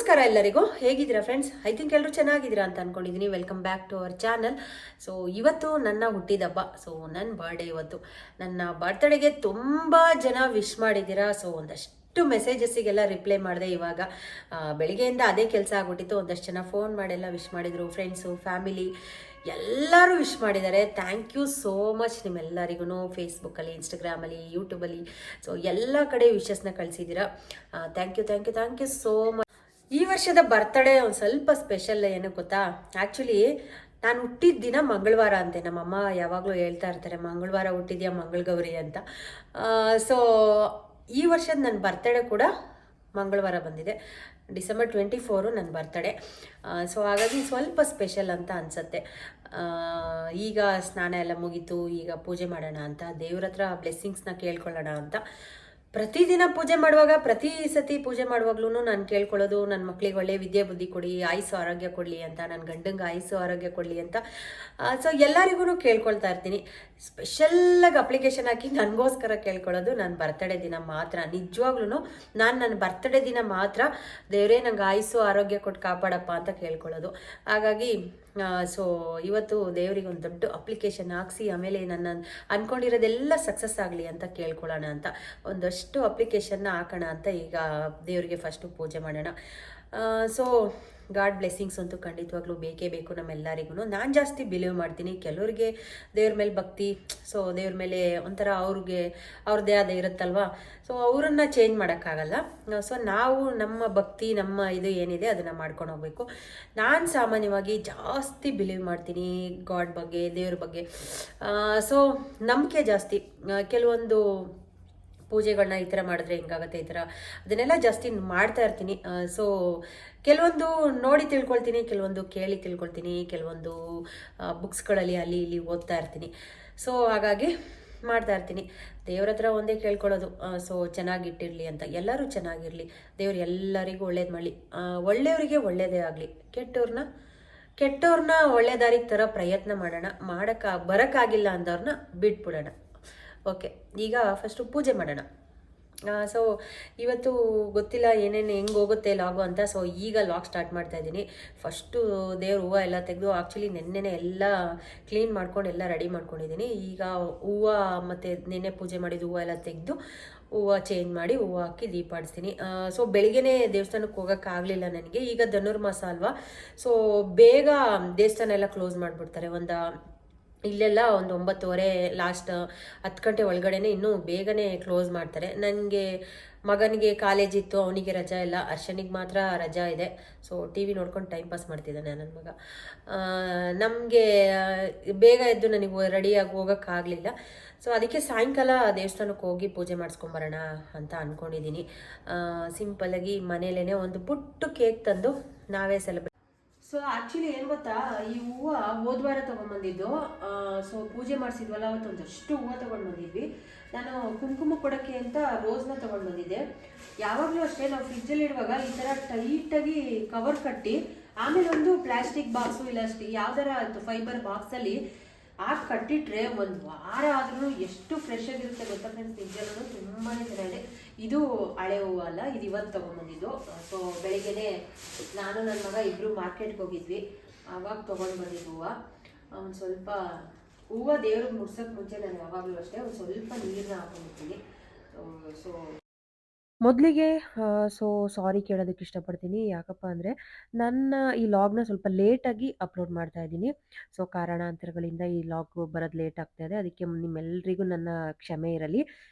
ನಮಸ್ಕಾರ ಎಲ್ಲರಿಗೂ. ಹೇಗಿದ್ದೀರಾ ಫ್ರೆಂಡ್ಸ್? ಐ ಥಿಂಕ್ ಎಲ್ಲರೂ ಚೆನ್ನಾಗಿದ್ದೀರಾ ಅಂತ ಅನ್ಕೊಂಡಿದ್ದೀನಿ. Welcome back to our channel. So ಇವತ್ತು ನನ್ನ ಹುಟ್ಟಿದಬ್ಬ. ಸೊ ನನ್ನ ಬರ್ಡೇ ಇವತ್ತು. ನನ್ನ ಬರ್ತ್ಡೇಗೆ ತುಂಬ ಜನ ವಿಶ್ ಮಾಡಿದ್ದೀರಾ. ಸೊ ಒಂದಷ್ಟು ಮೆಸೇಜಸ್ಸಿಗೆಲ್ಲ ರಿಪ್ಲೈ ಮಾಡಿದೆ ಇವಾಗ. ಬೆಳಿಗ್ಗೆಯಿಂದ ಅದೇ ಕೆಲಸ ಆಗ್ಬಿಟ್ಟಿತ್ತು. ಒಂದಷ್ಟು ಜನ ಫೋನ್ ಮಾಡೆಲ್ಲ ವಿಶ್ ಮಾಡಿದರು. ಫ್ರೆಂಡ್ಸು, ಫ್ಯಾಮಿಲಿ ಎಲ್ಲರೂ ವಿಶ್ ಮಾಡಿದ್ದಾರೆ. ಥ್ಯಾಂಕ್ ಯು ಸೋ ಮಚ್ ನಿಮ್ಮೆಲ್ಲರಿಗೂ. ಫೇಸ್ಬುಕ್ಕಲ್ಲಿ, ಇನ್ಸ್ಟಾಗ್ರಾಮಲ್ಲಿ, ಯೂಟ್ಯೂಬಲ್ಲಿ, ಸೊ ಎಲ್ಲ ಕಡೆ ವಿಶಸ್ನ ಕಳಿಸಿದ್ದೀರಾ. Thank you so much. ಈ ವರ್ಷದ ಬರ್ತಡೇ ಒಂದು ಸ್ವಲ್ಪ ಸ್ಪೆಷಲ್. ಏನು ಗೊತ್ತಾ, ಆ್ಯಕ್ಚುಲಿ ನಾನು ಹುಟ್ಟಿದ ದಿನ ಮಂಗಳವಾರ ಅಂತೆ. ನಮ್ಮಮ್ಮ ಯಾವಾಗಲೂ ಹೇಳ್ತಾ ಇರ್ತಾರೆ, ಮಂಗಳವಾರ ಹುಟ್ಟಿದ್ಯಾ ಮಂಗಳಗೌರಿ ಅಂತ. ಸೊ ಈ ವರ್ಷದ ನನ್ನ ಬರ್ತಡೇ ಕೂಡ ಮಂಗಳವಾರ ಬಂದಿದೆ. ಡಿಸೆಂಬರ್ 24 ನನ್ನ ಬರ್ತಡೇ. ಸೊ ಹಾಗಾಗಿ ಸ್ವಲ್ಪ ಸ್ಪೆಷಲ್ ಅಂತ ಅನಿಸುತ್ತೆ. ಈಗ ಸ್ನಾನ ಎಲ್ಲ ಮುಗೀತು. ಈಗ ಪೂಜೆ ಮಾಡೋಣ ಅಂತ, ದೇವ್ರ ಹತ್ರ ಬ್ಲೆಸ್ಸಿಂಗ್ಸ್ನ ಕೇಳ್ಕೊಳ್ಳೋಣ ಅಂತ. ಪ್ರತಿದಿನ ಪೂಜೆ ಮಾಡುವಾಗ, ಪ್ರತಿ ಸತಿ ಪೂಜೆ ಮಾಡುವಾಗ್ಲೂ ನಾನು ಕೇಳ್ಕೊಳ್ಳೋದು, ನನ್ನ ಮಕ್ಳಿಗೆ ಒಳ್ಳೆ ವಿದ್ಯೆ ಬುದ್ಧಿ ಕೊಡಿ, ಆಯುಸ್ಸು ಆರೋಗ್ಯ ಕೊಡಲಿ ಅಂತ, ನನ್ನ ಗಂಡಂಗೆ ಆಯುಸ್ಸು ಆರೋಗ್ಯ ಕೊಡಲಿ ಅಂತ. ಸೊ ಎಲ್ಲರಿಗೂ ಕೇಳ್ಕೊಳ್ತಾ ಇರ್ತೀನಿ. ಸ್ಪೆಷಲ್ಲಾಗಿ ಅಪ್ಲಿಕೇಶನ್ ಹಾಕಿ ನನಗೋಸ್ಕರ ಕೇಳ್ಕೊಳ್ಳೋದು ನನ್ನ ಬರ್ತಡೇ ದಿನ ಮಾತ್ರ. ನಿಜವಾಗ್ಲೂ ನಾನು ನನ್ನ ಬರ್ತಡೇ ದಿನ ಮಾತ್ರ ದೇವರೇ ನಂಗೆ ಆಯುಸ್ಸು ಆರೋಗ್ಯ ಕೊಟ್ಟು ಕಾಪಾಡಪ್ಪ ಅಂತ ಕೇಳ್ಕೊಳ್ಳೋದು. ಹಾಗಾಗಿ ಸೊ ಇವತ್ತು ದೇವರಿಗೆ ಒಂದು ದೊಡ್ಡ ಅಪ್ಲಿಕೇಶನ್ ಹಾಕ್ಸಿ, ಆಮೇಲೆ ನನ್ನ ಅಂದ್ಕೊಂಡಿರೋದೆಲ್ಲ ಸಕ್ಸಸ್ ಆಗಲಿ ಅಂತ ಕೇಳ್ಕೊಳ್ಳೋಣ ಅಂತ ಒಂದಷ್ಟು ಅಪ್ಲಿಕೇಶನ್ನ ಹಾಕೋಣ ಅಂತ ಈಗ ದೇವರಿಗೆ ಫಸ್ಟು ಪೂಜೆ ಮಾಡೋಣ. ಸೊ ಗಾಡ್ ಬ್ಲೆಸ್ಸಿಂಗ್ಸ್ ಅಂತೂ ಖಂಡಿತವಾಗ್ಲೂ ಬೇಕೇ ಬೇಕು ನಮ್ಮೆಲ್ಲರಿಗೂ. ನಾನು ಜಾಸ್ತಿ ಬಿಲೀವ್ ಮಾಡ್ತೀನಿ. ಕೆಲವ್ರಿಗೆ ದೇವ್ರ ಮೇಲೆ ಭಕ್ತಿ, ಸೊ ದೇವ್ರ ಮೇಲೆ ಒಂಥರ ಅವ್ರದ್ದೇ ಆದ ಇರುತ್ತಲ್ವ. ಸೊ ಅವರನ್ನು ಚೇಂಜ್ ಮಾಡೋಕ್ಕಾಗಲ್ಲ. ಸೊ ನಾವು ನಮ್ಮ ಭಕ್ತಿ, ನಮ್ಮ ಇದು ಏನಿದೆ ಅದನ್ನು ಮಾಡ್ಕೊಂಡು ಹೋಗ್ಬೇಕು. ನಾನು ಸಾಮಾನ್ಯವಾಗಿ ಜಾಸ್ತಿ ಬಿಲೀವ್ ಮಾಡ್ತೀನಿ ಗಾಡ್ ಬಗ್ಗೆ, ದೇವ್ರ ಬಗ್ಗೆ. ಸೊ ನಂಬಿಕೆ ಜಾಸ್ತಿ. ಕೆಲವೊಂದು ಪೂಜೆಗಳನ್ನ ಈ ಥರ ಮಾಡಿದ್ರೆ ಹಿಂಗಾಗುತ್ತೆ, ಈ ಥರ ಅದನ್ನೆಲ್ಲ ಜಾಸ್ತಿ ಮಾಡ್ತಾ ಇರ್ತೀನಿ. ಸೊ ಕೆಲವೊಂದು ನೋಡಿ ತಿಳ್ಕೊಳ್ತೀನಿ, ಕೆಲವೊಂದು ಕೇಳಿ ತಿಳ್ಕೊಳ್ತೀನಿ, ಕೆಲವೊಂದು ಬುಕ್ಸ್ಗಳಲ್ಲಿ ಅಲ್ಲಿ ಇಲ್ಲಿ ಓದ್ತಾ ಇರ್ತೀನಿ. ಸೊ ಹಾಗಾಗಿ ಮಾಡ್ತಾ ಇರ್ತೀನಿ. ದೇವ್ರ ಹತ್ರ ಒಂದೇ ಕೇಳ್ಕೊಳ್ಳೋದು, ಸೊ ಚೆನ್ನಾಗಿಟ್ಟಿರಲಿ ಅಂತ, ಎಲ್ಲರೂ ಚೆನ್ನಾಗಿರಲಿ, ದೇವ್ರು ಎಲ್ಲರಿಗೂ ಒಳ್ಳೇದು ಮಾಡಲಿ, ಒಳ್ಳೆಯವರಿಗೆ ಒಳ್ಳೇದೇ ಆಗಲಿ, ಕೆಟ್ಟವ್ರನ್ನ ಒಳ್ಳೆ ದಾರಿಗೆ ಥರ ಪ್ರಯತ್ನ ಮಾಡೋಣ. ಬರೋಕ್ಕಾಗಿಲ್ಲ ಅಂದವ್ರನ್ನ ಬಿಟ್ಬಿಡೋಣ. ಓಕೆ, ಈಗ ಫಸ್ಟು ಪೂಜೆ ಮಾಡೋಣ. ಸೊ ಇವತ್ತು ಗೊತ್ತಿಲ್ಲ ಏನೇನು ಹೆಂಗೆ ಹೋಗುತ್ತೆ ಲಾಗು ಅಂತ. ಸೊ ಈಗ ಲಾಗ್ ಸ್ಟಾರ್ಟ್ ಮಾಡ್ತಾ ಇದ್ದೀನಿ. ಫಸ್ಟು ದೇವ್ರ ಹೂವು ಎಲ್ಲ ತೆಗೆದು, ಆ್ಯಕ್ಚುಲಿ ನೆನ್ನೆನೇ ಎಲ್ಲ ಕ್ಲೀನ್ ಮಾಡ್ಕೊಂಡು ಎಲ್ಲ ರೆಡಿ ಮಾಡ್ಕೊಂಡಿದ್ದೀನಿ. ಈಗ ಹೂವು ಮತ್ತು ನೆನ್ನೆ ಪೂಜೆ ಮಾಡಿದ ಹೂವು ಎಲ್ಲ ತೆಗೆದು ಹೂವು ಚೇಂಜ್ ಮಾಡಿ ಹೂವು ಹಾಕಿ ದೀಪ ಆಡಿಸ್ತೀನಿ. ಸೊ ಬೆಳಿಗ್ಗೆನೇ ದೇವಸ್ಥಾನಕ್ಕೆ ಹೋಗೋಕ್ಕಾಗಲಿಲ್ಲ ನನಗೆ. ಈಗ ಧನುರ್ಮಾಸ ಅಲ್ವಾ, ಸೊ ಬೇಗ ದೇವಸ್ಥಾನ ಎಲ್ಲ ಕ್ಲೋಸ್ ಮಾಡಿಬಿಡ್ತಾರೆ. ಇಲ್ಲೆಲ್ಲ ಒಂದು 9:30 ಲಾಸ್ಟ್ 10 ಗಂಟೆ ಒಳಗಡೆನೆ ಇನ್ನೂ ಬೇಗನೆ ಕ್ಲೋಸ್ ಮಾಡ್ತಾರೆ. ನನಗೆ ಮಗನಿಗೆ ಕಾಲೇಜ್ ಇತ್ತು, ಅವನಿಗೆ ರಜಾ ಇಲ್ಲ. ಹರ್ಷನಿಗೆ ಮಾತ್ರ ರಜಾ ಇದೆ. ಸೊ ಟಿ ವಿ ನೋಡ್ಕೊಂಡು ಟೈಮ್ ಪಾಸ್ ಮಾಡ್ತಿದ್ದಾನೆ ನನ್ನ ಮಗ. ನಮಗೆ ಬೇಗ ಎದ್ದು ನನಗೆ ರೆಡಿಯಾಗಿ ಹೋಗೋಕ್ಕಾಗಲಿಲ್ಲ. ಸೊ ಅದಕ್ಕೆ ಸಾಯಂಕಾಲ ದೇವಸ್ಥಾನಕ್ಕೆ ಹೋಗಿ ಪೂಜೆ ಮಾಡಿಸ್ಕೊಂಬರೋಣ ಅಂತ ಅಂದ್ಕೊಂಡಿದ್ದೀನಿ. ಸಿಂಪಲ್ಲಾಗಿ ಮನೇಲೇ ಒಂದು ಪುಟ್ಟು ಕೇಕ್ ತಂದು ನಾವೇ ಸೆಲೆಬ್ರೇಟ್. ಸೊ ಆ್ಯಕ್ಚುಲಿ ಏನು ಗೊತ್ತಾ, ಈ ಹೂವು ಹೋದ್ವಾರ ತೊಗೊಂಡ್ಬಂದಿದ್ದು. ಸೊ ಪೂಜೆ ಮಾಡಿಸಿದ್ವಲ್ಲ, ಅವತ್ತು ಒಂದಷ್ಟು ಹೂವು ತೊಗೊಂಡ್ಬಂದಿದ್ವಿ. ನಾನು ಕುಂಕುಮ ಕೊಡೋಕ್ಕೆ ಅಂತ ರೋಸ್ನ ತೊಗೊಂಡ್ಬಂದಿದ್ದೆ. ಯಾವಾಗಲೂ ಅಷ್ಟೇ ನಾವು ಫ್ರಿಜ್ಜಲ್ಲಿ ಇಡುವಾಗ ಈ ಥರ ಟೈಟಾಗಿ ಕವರ್ ಕಟ್ಟಿ, ಆಮೇಲೆ ಒಂದು ಪ್ಲಾಸ್ಟಿಕ್ ಬಾಕ್ಸು ಇಲ್ಲ ಯಾವ್ದಾರ ಫೈಬರ್ ಬಾಕ್ಸಲ್ಲಿ ಹಾಕಿ ಕಟ್ಟಿಟ್ರೆ ಒಂದು ವಾರ ಆದ್ರೂ ಎಷ್ಟು ಫ್ರೆಶ್ ಆಗಿರುತ್ತೆ ಗೊತ್ತಾ ಫ್ರೆಂಡ್ಸ್. ನಿಜಲ್ಲೂ ತುಂಬಾ ಚೆನ್ನಾಗಿದೆ. ಇದು ಹಳೆ ಹೂವು ಅಲ್ಲ, ಇದು ಇವತ್ತು ತೊಗೊಂಡ್ಬಂದಿದ್ದು. ಸೊ ಬೆಳಿಗ್ಗೆನೆ ನಾನು ನನ್ನ ಮಗ ಇಬ್ಬರು ಮಾರ್ಕೆಟ್ಗೆ ಹೋಗಿದ್ವಿ, ಆವಾಗ ತೊಗೊಂಡು ಬಂದಿದ್ದು ಹೂವು. ಒಂದು ಸ್ವಲ್ಪ ಹೂವು ದೇವ್ರಿಗೆ ಮುಡ್ಸೋಕ್ಕೆ ಮುಂಚೆ ನಾನು ಯಾವಾಗಲೂ ಅಷ್ಟೇ ಒಂದು ಸ್ವಲ್ಪ ನೀರನ್ನ ಹಾಕೊಂಡಿರ್ತೀನಿ. ಸೊ ಮೊದಲಿಗೆ ಸೊ ಸಾರಿ ಕೇಳೋದಕ್ಕೆ ಇಷ್ಟಪಡ್ತೀನಿ. ಯಾಕಪ್ಪ ಅಂದರೆ ನನ್ನ ಈ ಲಾಗ್ನ ಸ್ವಲ್ಪ ಲೇಟಾಗಿ ಅಪ್ಲೋಡ್ ಮಾಡ್ತಾ ಇದ್ದೀನಿ. ಸೊ ಕಾರಣಾಂತರಗಳಿಂದ ಈ ಲಾಗ್ ಬರೋದು ಲೇಟ್ ಆಗ್ತಾ ಇದೆ. ಅದಕ್ಕೆ ನಿಮ್ಮೆಲ್ಲರಿಗೂ ನನ್ನ ಕ್ಷಮೆ ಇರಲಿ.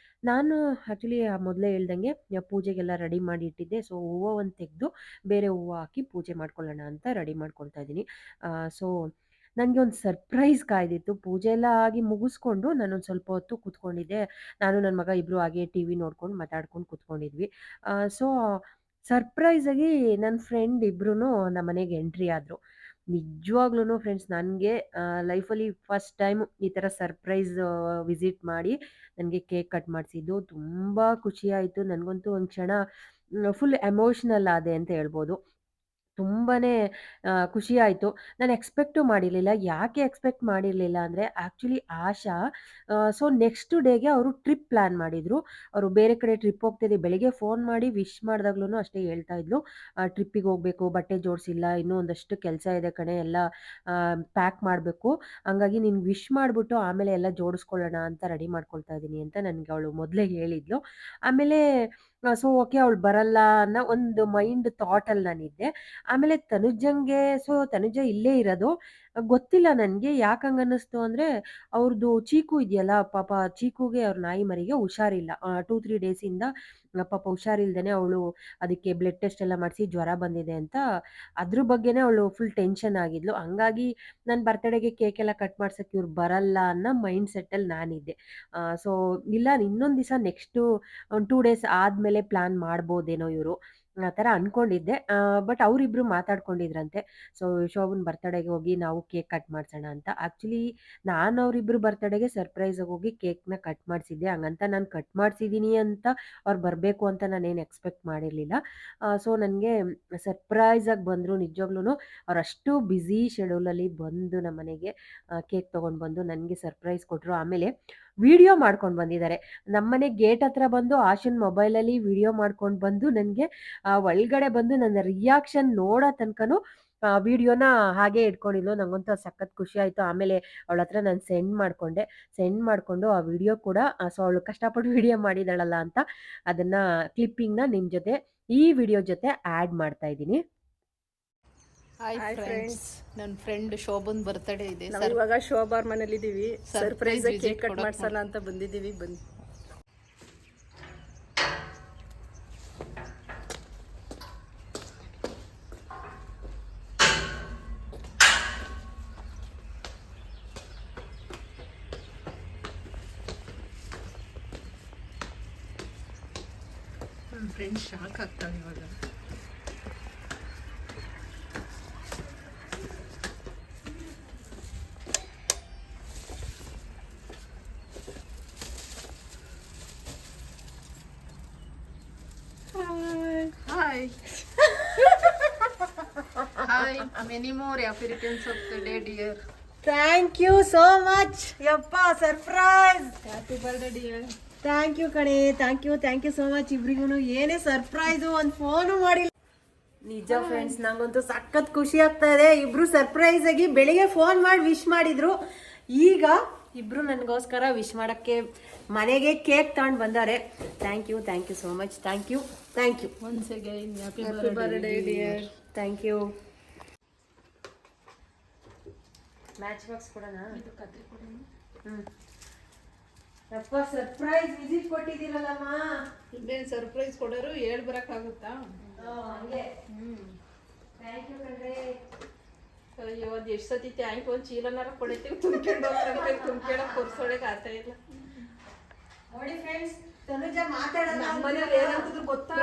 ನಾನು ಆ್ಯಕ್ಚುಲಿ ಮೊದಲೇ ಹೇಳ್ದಂಗೆ ಪೂಜೆಗೆಲ್ಲ ರೆಡಿ ಮಾಡಿ ಇಟ್ಟಿದ್ದೆ. ಸೊ ಹೂವು ಒಂದು ತೆಗೆದು ಬೇರೆ ಹೂವು ಹಾಕಿ ಪೂಜೆ ಮಾಡ್ಕೊಳ್ಳೋಣ ಅಂತ ರೆಡಿ ಮಾಡ್ಕೊಳ್ತಾ ಇದ್ದೀನಿ. ಸೊ ನನಗೆ ಒಂದು ಸರ್ಪ್ರೈಸ್ ಕಾಯ್ದಿತ್ತು. ಪೂಜೆ ಎಲ್ಲ ಆಗಿ ಮುಗಿಸ್ಕೊಂಡು ನಾನೊಂದು ಸ್ವಲ್ಪ ಹೊತ್ತು ಕೂತ್ಕೊಂಡಿದ್ದೆ. ನಾನು ನನ್ನ ಮಗ ಇಬ್ಬರು ಹಾಗೆ ಟಿ ವಿ ನೋಡ್ಕೊಂಡು ಮಾತಾಡ್ಕೊಂಡು ಕೂತ್ಕೊಂಡಿದ್ವಿ. ಸೊ ಸರ್ಪ್ರೈಸಾಗಿ ನನ್ನ ಫ್ರೆಂಡ್ ಇಬ್ಬರೂ ನಮ್ಮ ಮನೆಗೆ ಎಂಟ್ರಿ ಆದರು. ನಿಜವಾಗ್ಲೂ ಫ್ರೆಂಡ್ಸ್, ನನಗೆ ಲೈಫಲ್ಲಿ ಫಸ್ಟ್ ಟೈಮ್ ಈ ಥರ ಸರ್ಪ್ರೈಸ್ ವಿಸಿಟ್ ಮಾಡಿ ನನಗೆ ಕೇಕ್ ಕಟ್ ಮಾಡಿಸಿದ್ದು. ತುಂಬ ಖುಷಿಯಾಯಿತು ನನಗಂತೂ. ಒಂದು ಕ್ಷಣ ಫುಲ್ ಎಮೋಷ್ನಲ್ ಆದೆ ಅಂತ ಹೇಳ್ಬೋದು. ತುಂಬಾ ಖುಷಿ ಆಯಿತು. ನಾನು ಎಕ್ಸ್ಪೆಕ್ಟು ಮಾಡಿರಲಿಲ್ಲ. ಯಾಕೆ ಎಕ್ಸ್ಪೆಕ್ಟ್ ಮಾಡಿರಲಿಲ್ಲ ಅಂದರೆ ಆ್ಯಕ್ಚುಲಿ ಆಶಾ ಸೊ ನೆಕ್ಸ್ಟ್ ಡೇಗೆ ಅವರು ಟ್ರಿಪ್ ಪ್ಲ್ಯಾನ್ ಮಾಡಿದರು. ಅವರು ಬೇರೆ ಕಡೆ ಟ್ರಿಪ್ ಹೋಗ್ತಿದ್ದೆ. ಬೆಳಿಗ್ಗೆ ಫೋನ್ ಮಾಡಿ ವಿಶ್ ಮಾಡಿದಾಗ್ಲೂ ಅಷ್ಟೇ ಹೇಳ್ತಾ ಇದ್ಲು, ಟ್ರಿಪ್ಪಿಗೆ ಹೋಗಬೇಕು, ಬಟ್ಟೆ ಜೋಡಿಸಿಲ್ಲ, ಇನ್ನೂ ಒಂದಷ್ಟು ಕೆಲಸ ಇದೆ ಕಣೆ, ಎಲ್ಲ ಪ್ಯಾಕ್ ಮಾಡಬೇಕು, ಹಂಗಾಗಿ ನೀನು ವಿಶ್ ಮಾಡಿಬಿಟ್ಟು ಆಮೇಲೆ ಎಲ್ಲ ಜೋಡಿಸ್ಕೊಳ್ಳೋಣ ಅಂತ ರೆಡಿ ಮಾಡ್ಕೊಳ್ತಾ ಇದ್ದೀನಿ ಅಂತ ನನಗೆ ಅವಳು ಮೊದಲೇ ಹೇಳಿದ್ಲು. ಆಮೇಲೆ ಸೊ ಓಕೆ ಅವಳು ಬರಲ್ಲ ಅನ್ನೋ ಒಂದು ಮೈಂಡ್ ಥಾಟಲ್ಲಿ ನಾನಿದ್ದೆ. ಆಮೇಲೆ ತನುಜಂಗೆ ಸೊ ತನುಜ ಇಲ್ಲೇ ಇರೋದು. ಗೊತ್ತಿಲ್ಲ ನನಗೆ ಯಾಕೆ ಹಂಗೆ ಅನ್ನಿಸ್ತು ಅಂದರೆ ಅವ್ರದ್ದು ಚೀಕು ಇದೆಯಲ್ಲ ಪಾಪ, ಚೀಕುಗೆ ಅವ್ರ ನಾಯಿ ಮರಿಗೆ ಹುಷಾರಿಲ್ಲ. 2-3 ಡೇಸಿಂದ ಪಾಪ ಹುಷಾರಿಲ್ದೇ ಅವಳು ಅದಕ್ಕೆ ಬ್ಲಡ್ ಟೆಸ್ಟ್ ಎಲ್ಲ ಮಾಡಿಸಿ ಜ್ವರ ಬಂದಿದೆ ಅಂತ ಅದ್ರ ಬಗ್ಗೆನೇ ಅವಳು ಫುಲ್ ಟೆನ್ಷನ್ ಆಗಿದ್ಲು. ಹಂಗಾಗಿ ನನ್ನ ಬರ್ತಡೇಗೆ ಕೇಕ್ ಎಲ್ಲ ಕಟ್ ಮಾಡ್ಸೋಕ್ಕೆ ಇವ್ರು ಬರಲ್ಲ ಅನ್ನೋ ಮೈಂಡ್ ಸೆಟ್ಟಲ್ಲಿ ನಾನಿದ್ದೆ. ಸೊ ಇಲ್ಲ ಇನ್ನೊಂದು ದಿವಸ ನೆಕ್ಸ್ಟು ಒಂದು 2 ಡೇಸ್ ಆದಮೇಲೆ ಪ್ಲ್ಯಾನ್ ಮಾಡ್ಬೋದೇನೋ ಇವರು, ಆ ಥರ ಅಂದ್ಕೊಂಡಿದ್ದೆ. ಬಟ್ ಅವರಿಬ್ಬರು ಮಾತಾಡ್ಕೊಂಡಿದ್ರಂತೆ. ಸೊ ಶೋಭನ್ ಬರ್ತಡೇಗೆ ಹೋಗಿ ನಾವು ಕೇಕ್ ಕಟ್ ಮಾಡಿಸೋಣ ಅಂತ. ಆ್ಯಕ್ಚುಲಿ ನಾನು ಅವರಿಬ್ಬರು ಬರ್ತಡೇಗೆ ಸರ್ಪ್ರೈಸಾಗಿ ಹೋಗಿ ಕೇಕ್ನ ಕಟ್ ಮಾಡಿಸಿದ್ದೆ. ಹಂಗಂತ ನಾನು ಕಟ್ ಮಾಡಿಸಿದ್ದೀನಿ ಅಂತ ಅವ್ರು ಬರಬೇಕು ಅಂತ ನಾನೇನು ಎಕ್ಸ್ಪೆಕ್ಟ್ ಮಾಡಿರಲಿಲ್ಲ. ಸೊ ನನಗೆ ಸರ್ಪ್ರೈಸಾಗಿ ಬಂದರು ನಿಜವಾಗ್ಲೂ. ಅವರಷ್ಟು ಬ್ಯುಸಿ ಶೆಡ್ಯೂಲಲ್ಲಿ ಬಂದು ನಮ್ಮ ಮನೆಗೆ ಕೇಕ್ ತೊಗೊಂಡು ಬಂದು ನನಗೆ ಸರ್ಪ್ರೈಸ್ ಕೊಟ್ಟರು. ಆಮೇಲೆ ವಿಡಿಯೋ ಮಾಡ್ಕೊಂಡು ಬಂದಿದ್ದಾರೆ. ನಮ್ಮನೆ ಗೇಟ್ ಹತ್ರ ಬಂದು ಆಶನ್ ಮೊಬೈಲಲ್ಲಿ ವಿಡಿಯೋ ಮಾಡ್ಕೊಂಡು ಬಂದು ನನಗೆ ಒಳಗಡೆ ಬಂದು ನನ್ನ ರಿಯಾಕ್ಷನ್ ನೋಡೋ ತನಕನೂ ವಿಡಿಯೋನ ಹಾಗೆ ಇಟ್ಕೊಂಡಿದ್ಲು. ನನಗಂತೂ ಸಖತ್ ಖುಷಿ ಆಯಿತು. ಆಮೇಲೆ ಅವಳ ಹತ್ರ ನಾನು ಸೆಂಡ್ ಮಾಡಿಕೊಂಡು ಆ ವಿಡಿಯೋ ಕೂಡ ಸೊ ಅವಳು ಕಷ್ಟಪಟ್ಟು ವಿಡಿಯೋ ಮಾಡಿದಾಳಲ್ಲ ಅಂತ ಅದನ್ನು ಕ್ಲಿಪ್ಪಿಂಗ್ನ ನಿಮ್ಮ ಜೊತೆ ಈ ವಿಡಿಯೋ ಜೊತೆ ಆ್ಯಡ್ ಮಾಡ್ತಾ ಇದ್ದೀನಿ. ಹಾಯ್ ಫ್ರೆಂಡ್ಸ್, ನನ್ನ ಫ್ರೆಂಡ್ ಶೋಭನ್ ಬರ್ತಡೇ ಇದೆ. ನಾವು ಇವಾಗ ಶೋಭಾರ್ ಮನೇಲಿ ಇದೀವಿ. ಸರ್ಪ್ರೈಸ್ ಕೇಕ್ ಕಟ್ ಮಾಡ್ಸಲ್ಲ ಅಂತ ಬಂದಿದ್ದೀವಿ. ಬನ್ನಿ. ನನ್ನ ಫ್ರೆಂಡ್ ಶಾಕ್ ಆಗ್ತಾಳೆ ಇವಾಗ. Hi. Hi. Many more happy returns of the day, dear. Thank you so much. ಯಪ್ಪ surprise. Happy birthday, dear. Thank you ಕಣೆ. ಥ್ಯಾಂಕ್ ಯು ಸೋ ಮಚ್ ಇಬ್ರಿಗೂ. ಏನೇ ಸರ್ಪ್ರೈಸು, ಒಂದು ಫೋನು ಮಾಡಿಲ್ಲ. ನಿಜ ಫ್ರೆಂಡ್ಸ್, ನಂಗಂತೂ ಸಖತ್ ಖುಷಿ ಆಗ್ತಾ ಇದೆ. ಇಬ್ರು ಸರ್ಪ್ರೈಸ್ ಆಗಿ ಬೆಳಿಗ್ಗೆ ಫೋನ್ ಮಾಡಿ ವಿಶ್ ಮಾಡಿದ್ರು. ಈಗ ಇಬ್ರು ನನಗೋಸ್ಕರ ವಿಶ್ ಮಾಡೋಕ್ಕೆ ಮನೆಗೆ ಕೇಕ್ ತಗೊಂಡು ಬಂದಾರೆ. Thank you so much. Thank you. Once again, happy birthday, dear. Thank you. Match box ಕೊಡೋಣ. ಇದು ಕತ್ರಿ ಕೊಡೋಣ. ಯಪ್ಪ ಸರ್ಪ್ರೈಸ್ ವಿಸಿಟ್ ಕೊಟ್ಟಿದ್ದೀರಲ್ಲಮ್ಮ. ಇದೇನು ಸರ್ಪ್ರೈಸ್ ಕೊಡೋರು ಹೇಳ್ ಬರೋಕ್ಕಾಗುತ್ತಾ? ಹಂಗೆ. ಥ್ಯಾಂಕ್ ಯು ಕಣ್ರೆ. ಅಯ್ಯೋ, ಅದು ಎಷ್ಟು ಸತಿ ಥ್ಯಾಂಕ್ ಯು. ಒಂದು ಚೀಲನಾರ ಕೊಡ್ತೀವಿ, ತುಂಬ್ಕೊಳ್ಳೋಕೆ ಕೊರ್ಸೋಳಕ್ಕೆ ಆಗ್ತಾ ಇಲ್ಲ. ನೋಡಿ ಫ್ರೆಂಡ್ಸ್, ತನುಜ ಮಾತಾಡೋದು ನಮ್ಮ ಮನೇಲಿ ಏನಂತಿದ್ರು ಗೊತ್ತಾ?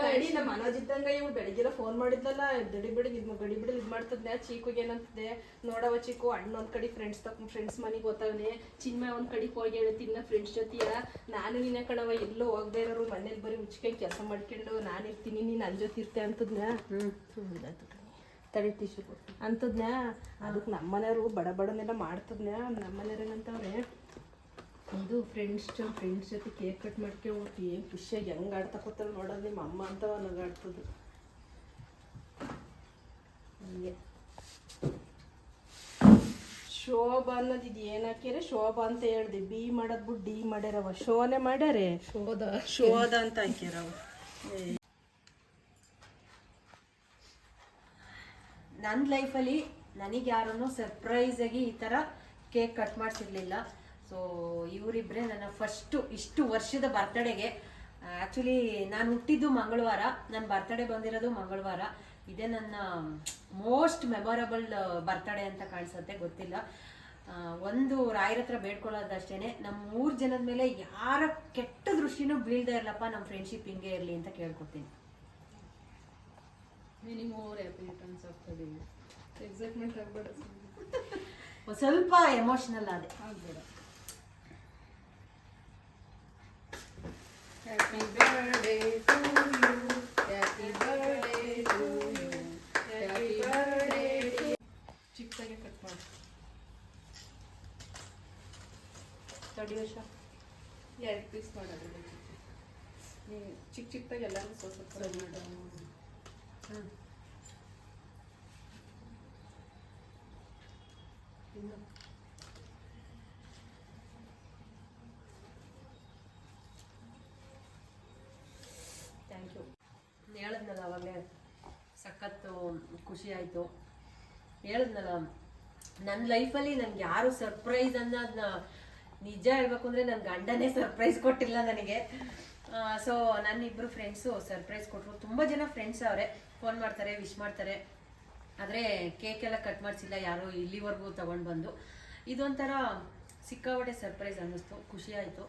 ಅಡಿ ನಮ್ಮ ಮನೋಜ್ ಇದ್ದಂಗ ಇವ್ಳು ಬೆಳಿಗ್ಗೆ ಫೋನ್ ಮಾಡಿದ್ಲಲ್ಲ, ಗಡಿ ಬಿಡಿ ಇದು ಮಾಡ್ತದ್ನೆ. ಚೀಕುಗೆ ಏನಂತದೆ, ನೋಡವ ಚೀಕು, ಅಣ್ಣ ಒಂದ್ ಕಡೆ ಫ್ರೆಂಡ್ಸ್ ಮನೆಗೆ ಗೊತ್ತವನೆ, ಚಿನ್ಮಯ ಒಂದ್ ಕಡೆಗೆ ಹೋಗಿ ಹೇಳ್ತಿನ್ನ ಫ್ರೆಂಡ್ಸ್ ಜೊತೆಯ. ನಾನು ನಿನ್ನ ಕಣವ ಎಲ್ಲೋ ಹೋಗದೆ ಇರೋರು, ಮನೇಲಿ ಬರೀ ಉಚ್ಕೈ ಕೆಲಸ ಮಾಡ್ಕೊಂಡು ನಾನು ಇರ್ತೀನಿ, ನೀನು ನನ್ನ ಜೊತೆ ಇರ್ತೆ ಅಂತದ್ನ. ತಡಿ ಟಿಶ್ಯೂ ಅಂತದ್ನ. ಅದಕ್ಕೆ ನಮ್ಮನೆಯವರು ಬಡನೆಲ್ಲ ಮಾಡ್ತದ್ನ. ನಮ್ಮನೆಯವ್ರು ಏನಂತವ್ರೆ, ಇದು ಫ್ರೆಂಡ್ಸ್ ಜೊತೆ ಕೇಕ್ ಕಟ್ ಮಾಡ್ಕೊಂಡು ಏನು ಖುಷಿಯಾಗಿ ಹೆಂಗೆ ಆಡ್ತಾ ಕೂತಾಳೆ ನೋಡೋದು ನಿಮ್ಮ ಅಮ್ಮ ಅಂತ ನನಗೆ ಆಡ್ತದ್ದು. ಹಂಗೆ ಶೋಭಾ ಅನ್ನೋದು ಇದು ಏನಕ್ಕಿರೆ ಶೋಭಾ ಅಂತ ಹೇಳ್ದೆ. ಬಿ ಮಾಡೋದು ಬಿಟ್ಟು ಡಿ ಮಾಡ್ಯಾರವ. ಶೋನೇ ಮಾಡ್ಯಾರೆ, ಶೋಧ ಅಂತ ಹಾಕ್ಯಾರವ. ನನ್ನ ಲೈಫಲ್ಲಿ ನನಗೆ ಯಾರನ್ನೂ ಸರ್ಪ್ರೈಸಾಗಿ ಈ ಥರ ಕೇಕ್ ಕಟ್ ಮಾಡಿಸಿರ್ಲಿಲ್ಲ. ಸೊ ಇವರಿಬ್ಬರೇ ನನ್ನ ಇಷ್ಟು ವರ್ಷದ ಬರ್ತಡೆಗೆ. ಆ್ಯಕ್ಚುಲಿ ನಾನು ಹುಟ್ಟಿದ್ದು ಮಂಗಳವಾರ, ನನ್ನ ಬರ್ತಡೇ ಬಂದಿರೋದು ಮಂಗಳವಾರ. ಇದೇ ನನ್ನ ಮೋಸ್ಟ್ ಮೆಮೊರಬಲ್ ಬರ್ತಡೇ ಅಂತ ಕಾಣಿಸುತ್ತೆ, ಗೊತ್ತಿಲ್ಲ. ಒಂದು ರಾಯರ ಹತ್ರ ಬೇಡ್ಕೊಳ್ಳೋದಷ್ಟೇ, ನಮ್ಮ 3 ಜನದ ಮೇಲೆ ಯಾರ ಕೆಟ್ಟ ದೃಷ್ಟಿನೂ ಬೀಳ್ದೇ ಇರಲಪ್ಪ, ನಮ್ಮ ಫ್ರೆಂಡ್ಶಿಪ್ ಹಿಂಗೆ ಇರಲಿ ಅಂತ ಕೇಳ್ಕೊತೀನಿ. Many more happy returns of the day. Excitement ಆಗಬೇಡ, ಸ್ವಲ್ಪ ಎಮೋಷ್ನಲ್ ಆದೆ. ಆಗಬೇಡ. Happy birthday to you, happy birthday to you, ಕೊಡಿ ವರ್ಷ 2 ಪೀಸ್ ಮಾಡೋದು ನೀವು ಚಿಕ್ಕ ಚಿಕ್ಕದಾಗಿ ಎಲ್ಲರೂ ಸ್ವಲ್ಪ ಮಾಡೋದು. Thank you. ಹೇಳಿದ್ನಲ್ಲ ಅವಾಗಲೇ ಸಖತ್ತು ಖುಷಿ ಆಯಿತು. ಹೇಳಿದ್ನಲ್ಲ ನನ್ನ ಲೈಫಲ್ಲಿ ನನಗೆ ಯಾರು ಸರ್ಪ್ರೈಸ್ ಅನ್ನೋದನ್ನ ನಿಜ ಹೇಳ್ಬೇಕು ಅಂದರೆ ನನ್ನ ಗಂಡನೇ ಸರ್ಪ್ರೈಸ್ ಕೊಟ್ಟಿಲ್ಲ ನನಗೆ. ಸೊ ನನ್ನಿಬ್ಬರು ಫ್ರೆಂಡ್ಸು ಸರ್ಪ್ರೈಸ್ ಕೊಟ್ಟರು. ತುಂಬ ಜನ ಫ್ರೆಂಡ್ಸ್ ಅವರೇ, ಫೋನ್ ಮಾಡ್ತಾರೆ, ವಿಶ್ ಮಾಡ್ತಾರೆ. ಆದರೆ ಕೇಕ್ ಎಲ್ಲ ಕಟ್ ಮಾಡಿಸಿಲ್ಲ, ಯಾರೋ ಇಲ್ಲಿವರೆಗೂ ತೊಗೊಂಡು ಬಂದು. ಇದೊಂಥರ ಸಿಕ್ಕಾಪಟ್ಟೆ ಸರ್ಪ್ರೈಸ್ ಅನ್ನಿಸ್ತು, ಖುಷಿ ಆಯಿತು.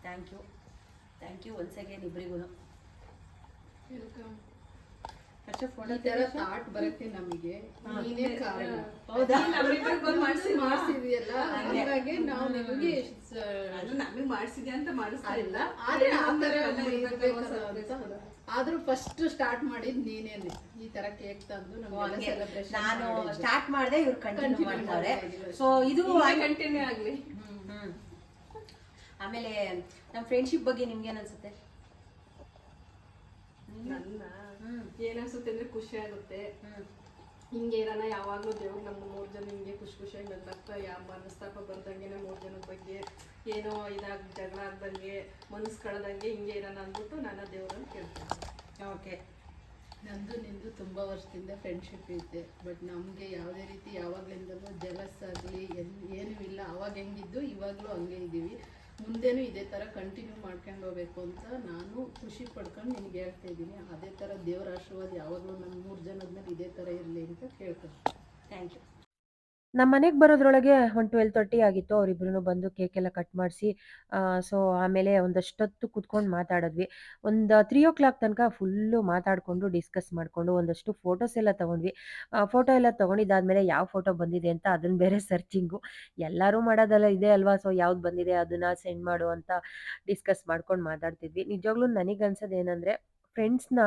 ಥ್ಯಾಂಕ್ ಯು ಒನ್ಸ್ ಅಗೇನ್ ಇಬ್ಬರಿಗೂ. ಈ ತರ ಥಾಟ್ ಬರಕ್ಕೆ ನಮಗೆ ನೀನೇ ಕಾರಣ. ಹೌದಾ? ಮಾಡ್ಸಿದ್ಯಲ್ಲ, ಹಾಗಾಗಿ ನಾವು ನಿಮಗೆ ಅದು ನಮಗೆ ಮಾಡಿಸಿದ್ಯಾ ಅಂತ ಮಾಡಿಸ್ತಾ ಇಲ್ಲ, ಆದ್ರೆ ಆ ತರ ಇರ್ಬೇಕಲ್ಲ ಅಂತ. ಆದ್ರೂ ಫಸ್ಟ್ ಸ್ಟಾರ್ಟ್ ಮಾಡಿದ್ ನೀನೇನೆ, ಈ ತರ ಕೇಕ್ ತಂದು ನಮ್ಗೆ ಸೆಲೆಬ್ರೇಷನ್. ನಾನು ಸ್ಟಾರ್ಟ್ ಮಾಡಿದೆ, ಇವ್ರು ಕಂಟಿನ್ಯೂ ಮಾಡ್ತಾರೆ. ಸೊ ಇದು ಕಂಟಿನ್ಯೂ ಆಗ್ಲಿ. ಆಮೇಲೆ ನಮ್ಮ ಫ್ರೆಂಡ್ಶಿಪ್ ಬಗ್ಗೆ ನಿಮ್ಗೆ ಏನ್ ಅನ್ಸುತ್ತೆ? ನನ್ನ ಏನನ್ಸುತ್ತೆ ಅಂದ್ರೆ ಖುಷಿ ಆಗುತ್ತೆ. ಹಿಂಗೆ ಇರೋಣ ಯಾವಾಗ್ಲೂ ದೇವ್ರು ನಮ್ಮ 3 ಜನ ಹಿಂಗೆ ಖುಷಿಯಾಗಿ ನಗ್ನಾಗ್ತಾ, ಯಾವ ಮನಸ್ತಾಪ ಬರ್ದಂಗೆ ನಮ್ಮ 3 ಜನದ ಬಗ್ಗೆ ಏನೋ ಜಗಳ ಆಗ್ದಂಗೆ ಮನಸ್ಸು ಕಳ್ದಂಗೆ ಹಿಂಗೆ ಇರೋಣ ಅಂದ್ಬಿಟ್ಟು ನಾನು ದೇವ್ರನ್ನ ಕೇಳ್ತೀನಿ. ಓಕೆ. ನಂದು ನಿಂದು ತುಂಬಾ ವರ್ಷದಿಂದ ಫ್ರೆಂಡ್ಶಿಪ್ ಇದೆ, ಬಟ್ ನಮ್ಗೆ ಯಾವುದೇ ರೀತಿ ಯಾವಾಗ್ಲಿಂದಲೂ ಜಲಸ್ ಆಗಲಿ ಏನೂ ಇಲ್ಲ. ಅವಾಗ ಹೆಂಗಿದ್ದು ಇವಾಗಲೂ ಹಂಗೆ ಇದ್ದೀವಿ. ಮುಂದೆನೂ ಇದೇ ಥರ ಕಂಟಿನ್ಯೂ ಮಾಡ್ಕೊಂಡು ಹೋಗ್ಬೇಕು ಅಂತ ನಾನು ಖುಷಿ ಪಡ್ಕೊಂಡು ನಿನಗೆ ಹೇಳ್ತಾ ಇದ್ದೀನಿ. ಅದೇ ಥರ ದೇವರ ಆಶೀರ್ವಾದ ಯಾವಾಗಲೂ ನಮ್ಮ 3 ಜನದ ಮೇಲೆ ಇದೇ ಥರ ಇರಲಿ ಅಂತ ಕೇಳ್ಕೊಂಡು. Thank you. ನಮ್ಮ ಮನೆಗೆ ಬರೋದ್ರೊಳಗೆ ಒಂದು 12:30 ಆಗಿತ್ತು. ಅವರಿಬ್ರು ಬಂದು ಕೇಕ್ ಎಲ್ಲ ಕಟ್ ಮಾಡಿಸಿ, ಸೊ ಆಮೇಲೆ ಒಂದಷ್ಟೊತ್ತು ಕುತ್ಕೊಂಡು ಮಾತಾಡಿದ್ವಿ. ಒಂದು 3:00 ತನಕ ಫುಲ್ಲು ಮಾತಾಡಿಕೊಂಡು ಡಿಸ್ಕಸ್ ಮಾಡಿಕೊಂಡು ಒಂದಷ್ಟು ಫೋಟೋಸ್ ಎಲ್ಲ ತೊಗೊಂಡ್ವಿ. ಫೋಟೋ ಎಲ್ಲ ತೊಗೊಂಡಿದ್ದಾದ್ಮೇಲೆ ಯಾವ ಫೋಟೋ ಬಂದಿದೆ ಅಂತ ಅದನ್ನು ಬೇರೆ ಸರ್ಚಿಂಗು. ಎಲ್ಲರೂ ಮಾಡೋದೆಲ್ಲ ಇದೆ ಅಲ್ವಾ, ಸೊ ಯಾವ್ದು ಬಂದಿದೆ ಅದನ್ನು ಸೆಂಡ್ ಮಾಡು ಅಂತ ಡಿಸ್ಕಸ್ ಮಾಡ್ಕೊಂಡು ಮಾತಾಡ್ತಿದ್ವಿ. ನಿಜವಾಗ್ಲೂ ನನಗನ್ಸೋದೇನೆಂದರೆ, ಫ್ರೆಂಡ್ಸ್ನ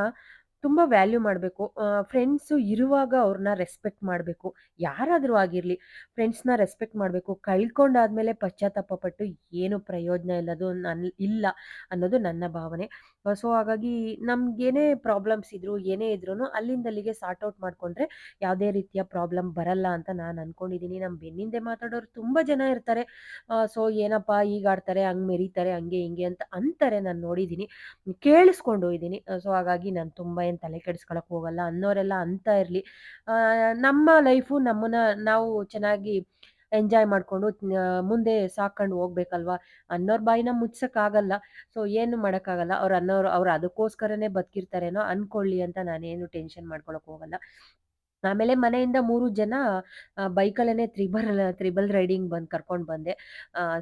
ತುಂಬ ವ್ಯಾಲ್ಯೂ ಮಾಡಬೇಕು. ಫ್ರೆಂಡ್ಸು ಇರುವಾಗ ಅವ್ರನ್ನ ರೆಸ್ಪೆಕ್ಟ್ ಮಾಡಬೇಕು. ಯಾರಾದರೂ ಆಗಿರಲಿ, ಫ್ರೆಂಡ್ಸ್ನ ರೆಸ್ಪೆಕ್ಟ್ ಮಾಡಬೇಕು. ಕಳ್ಕೊಂಡಾದ್ಮೇಲೆ ಪಶ್ಚಾತ್ತಾಪ ಪಟ್ಟು ಏನು ಪ್ರಯೋಜನ ಇಲ್ಲ ಅನ್ನೋದು ನನ್ನ ಭಾವನೆ. ಸೊ ಹಾಗಾಗಿ ನಮ್ಗೇನೇ ಪ್ರಾಬ್ಲಮ್ಸ್ ಇದ್ರೂ ಏನೇ ಇದ್ರೂ ಅಲ್ಲಿಂದಲ್ಲಿಗೆ ಸಾರ್ಟ್ ಔಟ್ ಮಾಡಿಕೊಂಡ್ರೆ ಯಾವುದೇ ರೀತಿಯ ಪ್ರಾಬ್ಲಮ್ ಬರಲ್ಲ ಅಂತ ನಾನು ಅಂದ್ಕೊಂಡಿದ್ದೀನಿ. ನಮ್ಮ ಬೆನ್ನಿಂದೆ ಮಾತಾಡೋರು ತುಂಬ ಜನ ಇರ್ತಾರೆ. ಸೊ ಏನಪ್ಪ ಈಗ ಆಡ್ತಾರೆ, ಹಂಗೆ ಮೆರೀತಾರೆ, ಹಂಗೆ ಹಿಂಗೆ ಅಂತ ಅಂತಾರೆ. ನಾನು ನೋಡಿದ್ದೀನಿ, ಕೇಳಿಸ್ಕೊಂಡು ಇದ್ದೀನಿ. ಸೊ ಹಾಗಾಗಿ ನಾನು ತುಂಬ ಏನು ತಲೆ ಕೆಡಿಸ್ಕೊಳಕ್ಕೆ ಹೋಗಲ್ಲ. ಅನ್ನೋರೆಲ್ಲ ಅಂತ ಇರಲಿ. ನಮ್ಮ ಲೈಫು ನಮ್ಮನ್ನ ನಾವು ಚೆನ್ನಾಗಿ ಎಂಜಾಯ್ ಮಾಡಿಕೊಂಡು ಮುಂದೆ ಸಾಕೊಂಡು ಹೋಗ್ಬೇಕಲ್ವಾ. ಅನ್ನೋರ ಬಾಯಿನ ಮುಚ್ಚಕ್ಕಾಗಲ್ಲ. ಸೊ ಏನು ಮಾಡೋಕ್ಕಾಗಲ್ಲ. ಅವ್ರು ಅದಕ್ಕೋಸ್ಕರನೇ ಬದುಕಿರ್ತಾರೇನೋ ಅಂದ್ಕೊಳ್ಳಿ ಅಂತ ನಾನೇನು ಟೆನ್ಷನ್ ಮಾಡ್ಕೊಳಕ್ಕೆ ಹೋಗಲ್ಲ. ಆಮೇಲೆ ಮನೆಯಿಂದ 3 ಜನ ಬೈಕಲ್ಲೇ ತ್ರಿಬಲ್ ರೈಡಿಂಗ್ ಬಂದು ಕರ್ಕೊಂಡು ಬಂದೆ.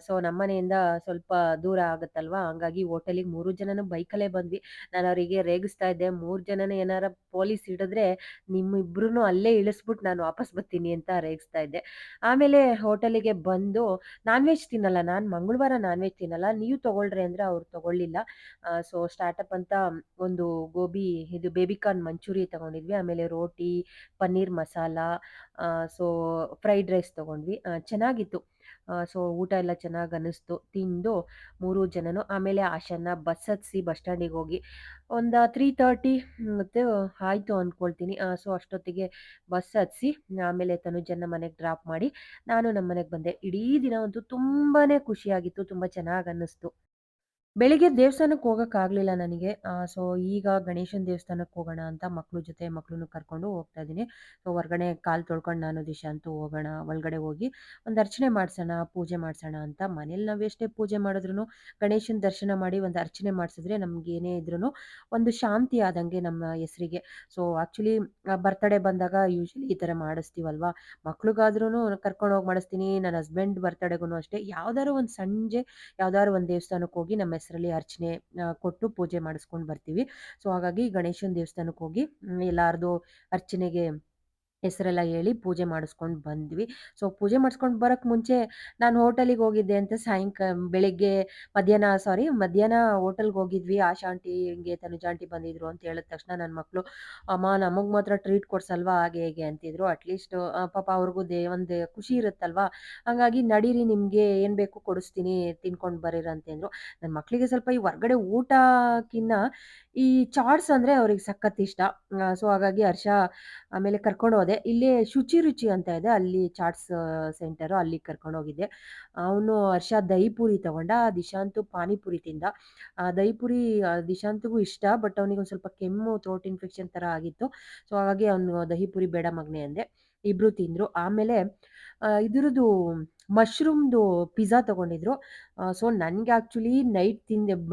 ಸೊ ನಮ್ಮನೆಯಿಂದ ಸ್ವಲ್ಪ ದೂರ ಆಗುತ್ತಲ್ವಾ, ಹಂಗಾಗಿ ಹೋಟೆಲಿಗೆ 3 ಜನನು ಬೈಕಲ್ಲೇ ಬಂದ್ವಿ. ನಾನು ಅವರಿಗೆ ರೇಗಿಸ್ತಾ ಇದ್ದೆ, 3 ಜನನ ಏನಾರ ಪೊಲೀಸ್ ಹಿಡಿದ್ರೆ ನಿಮ್ಮಿಬ್ರನ್ನೂ ಅಲ್ಲೇ ಇಳಿಸ್ಬಿಟ್ಟು ನಾನು ವಾಪಸ್ ಬರ್ತೀನಿ ಅಂತ ರೇಗಿಸ್ತಾ ಇದ್ದೆ. ಆಮೇಲೆ ಹೋಟೆಲಿಗೆ ಬಂದು ನಾನ್ ವೆಜ್ ತಿನ್ನಲ್ಲ ನಾನು, ಮಂಗಳವಾರ ನಾನ್ ವೆಜ್ ತಿನ್ನಲ್ಲ, ನೀವು ತೊಗೊಳ್ರಿ ಅಂದರೆ ಅವ್ರು ತೊಗೊಳ್ಳಿಲ್ಲ. ಸೊ ಸ್ಟಾರ್ಟಪ್ ಅಂತ ಒಂದು ಗೋಬಿ ಇದು ಬೇಬಿಕಾರ್ನ್ ಮಂಚೂರಿ ತೊಗೊಂಡಿದ್ವಿ. ಆಮೇಲೆ ರೋಟಿ, paneer masala, so fried rice ತೊಗೊಂಡ್ವಿ. ಚೆನ್ನಾಗಿತ್ತು. ಸೊ ಊಟ ಎಲ್ಲ ಚೆನ್ನಾಗಿ ಅನ್ನಿಸ್ತು. ತಿಂದು 3 ಜನನು ಆಮೇಲೆ ಆಶಾನ ಬಸ್ ಹತ್ಸಿ ಬಸ್ ಸ್ಟ್ಯಾಂಡಿಗೆ ಹೋಗಿ ಒಂದು 3:30 ಮತ್ತು ಆಯಿತು ಅಂದ್ಕೊಳ್ತೀನಿ. ಸೊ ಅಷ್ಟೊತ್ತಿಗೆ ಬಸ್ ಹತ್ಸಿ ಆಮೇಲೆ ತನುಜನ್ನ ಮನೆಗೆ ಡ್ರಾಪ್ ಮಾಡಿ ನಾನು ನಮ್ಮ ಮನೆಗೆ ಬಂದೆ. ಇಡೀ ದಿನ ಅಂತೂ ತುಂಬಾ ಖುಷಿಯಾಗಿತ್ತು, ತುಂಬ ಚೆನ್ನಾಗಿ ಅನ್ನಿಸ್ತು. ಬೆಳಿಗ್ಗೆ ದೇವಸ್ಥಾನಕ್ಕೆ ಹೋಗೋಕ್ಕಾಗಲಿಲ್ಲ ನನಗೆ. ಸೊ ಈಗ ಗಣೇಶನ ದೇವಸ್ಥಾನಕ್ಕೆ ಹೋಗೋಣ ಅಂತ ಮಕ್ಳನ್ನು ಕರ್ಕೊಂಡು ಹೋಗ್ತಾ ಇದ್ದೀನಿ. ಸೊ ಹೊರಗಡೆ ಕಾಲು ತೊಳ್ಕೊಂಡು ನಾನು ದಿಶಾಂತು ಹೋಗೋಣ, ಒಳಗಡೆ ಹೋಗಿ ಒಂದು ಅರ್ಚನೆ ಮಾಡಿಸೋಣ, ಪೂಜೆ ಮಾಡಿಸೋಣ ಅಂತ. ಮನೇಲಿ ನಾವು ಎಷ್ಟೇ ಪೂಜೆ ಮಾಡಿದ್ರೂ ಗಣೇಶನ ದರ್ಶನ ಮಾಡಿ ಒಂದು ಅರ್ಚನೆ ಮಾಡಿಸಿದ್ರೆ ನಮ್ಗೆ ಏನೇ ಇದ್ರೂ ಒಂದು ಶಾಂತಿ ಆದಂಗೆ ನಮ್ಮ ಹೆಸರಿಗೆ. ಸೊ ಆ್ಯಕ್ಚುಲಿ ಬರ್ತಡೇ ಬಂದಾಗ ಯೂಶ್ವಲಿ ಈ ಥರ ಮಾಡಿಸ್ತೀವಲ್ವಾ. ಮಕ್ಳಿಗಾದ್ರೂ ಕರ್ಕೊಂಡು ಹೋಗಿ ಮಾಡಿಸ್ತೀನಿ. ನನ್ನ ಹಸ್ಬೆಂಡ್ ಬರ್ತಡೇಗೂ ಅಷ್ಟೇ ಯಾವ್ದಾದ್ರು ಒಂದು ಸಂಜೆ ಯಾವ್ದಾದ್ರು ಒಂದು ದೇವಸ್ಥಾನಕ್ಕೆ ಹೋಗಿ ನಮ್ಮ ಹೆಸರಲ್ಲಿ ಅರ್ಚನೆ ಕೊಟ್ಟು ಪೂಜೆ ಮಾಡಿಸ್ಕೊಂಡು ಬರ್ತೀವಿ. ಸೊ ಹಾಗಾಗಿ ಗಣೇಶನ ದೇವಸ್ಥಾನಕ್ಕೆ ಹೋಗಿ ಎಲ್ಲಾರ್ದು ಅರ್ಚನೆಗೆ ಹೆಸರೆಲ್ಲ ಹೇಳಿ ಪೂಜೆ ಮಾಡಿಸ್ಕೊಂಡು ಬಂದ್ವಿ. ಸೊ ಪೂಜೆ ಮಾಡಿಸ್ಕೊಂಡು ಬರೋಕ್ಕೆ ಮುಂಚೆ ನಾನು ಹೋಟೆಲಿಗೆ ಹೋಗಿದ್ದೆ ಅಂತ ಬೆಳಿಗ್ಗೆ ಮಧ್ಯಾಹ್ನ ಹೋಟೆಲ್ಗೆ ಹೋಗಿದ್ವಿ. ಆಶಾ ಆಂಟಿ ಹಿಂಗೆ ತನುಜ ಆಂಟಿ ಬಂದಿದ್ರು ಅಂತ ಹೇಳಿದ ತಕ್ಷಣ ನನ್ನ ಮಕ್ಕಳು, ಅಮ್ಮ ನಮಗೆ ಮಾತ್ರ ಟ್ರೀಟ್ ಕೊಡ್ಸಲ್ವಾ ಹಾಗೆ ಹೇಗೆ ಅಂತಿದ್ರು. ಅಟ್ಲೀಸ್ಟ್ ಪಾಪ ಅವ್ರಿಗೂ ಒಂದು ಖುಷಿ ಇರುತ್ತಲ್ವಾ, ಹಂಗಾಗಿ ನಡೀರಿ ನಿಮಗೆ ಏನು ಬೇಕು ಕೊಡಿಸ್ತೀನಿ ತಿನ್ಕೊಂಡು ಬರೀರಂತೆ ಅಂದರು. ನನ್ನ ಮಕ್ಕಳಿಗೆ ಸ್ವಲ್ಪ ಈ ಹೊರ್ಗಡೆ ಊಟಕ್ಕಿಂತ ಈ ಚಾಟ್ಸ್ ಅಂದರೆ ಅವ್ರಿಗೆ ಸಖತ್ ಇಷ್ಟ. ಸೊ ಹಾಗಾಗಿ ಹರ್ಷ ಆಮೇಲೆ ಕರ್ಕೊಂಡು ಹೋದೆ. ಇಲ್ಲೇ ಶುಚಿ ರುಚಿ ಅಂತ ಇದೆ, ಅಲ್ಲಿ ಚಾಟ್ಸ್ ಸೆಂಟರು, ಅಲ್ಲಿಗೆ ಕರ್ಕೊಂಡು ಹೋಗಿದ್ದೆ. ಅವನು ಹರ್ಷ ದಹಿ ಪೂರಿ ತಗೊಂಡ, ದಿಶಾಂತು ಪಾನಿಪುರಿ ತಿಂದ. ದಹಿ ಪೂರಿ ದಿಶಾಂತ್‌ಗೂ ಇಷ್ಟ, ಬಟ್ ಅವನಿಗೆ ಒಂದು ಸ್ವಲ್ಪ ಕೆಮ್ಮು, ಥ್ರೋಟ್ ಇನ್ಫೆಕ್ಷನ್ ಥರ ಆಗಿತ್ತು. ಸೊ ಹಾಗಾಗಿ ಅವನು ದಹಿ ಪೂರಿ ಬೇಡ ಮಗನೇ ಅಂದೆ. ಇಬ್ರು ತಿಂದ್ರು. ಆಮೇಲೆ ಇದ್ರದ್ದು ಮಶ್ರೂಮ್‌ದು ಪಿಜ್ಜಾ ತಗೊಂಡಿದ್ರು. ಸೊ ನನಗೆ ಆ್ಯಕ್ಚುಲಿ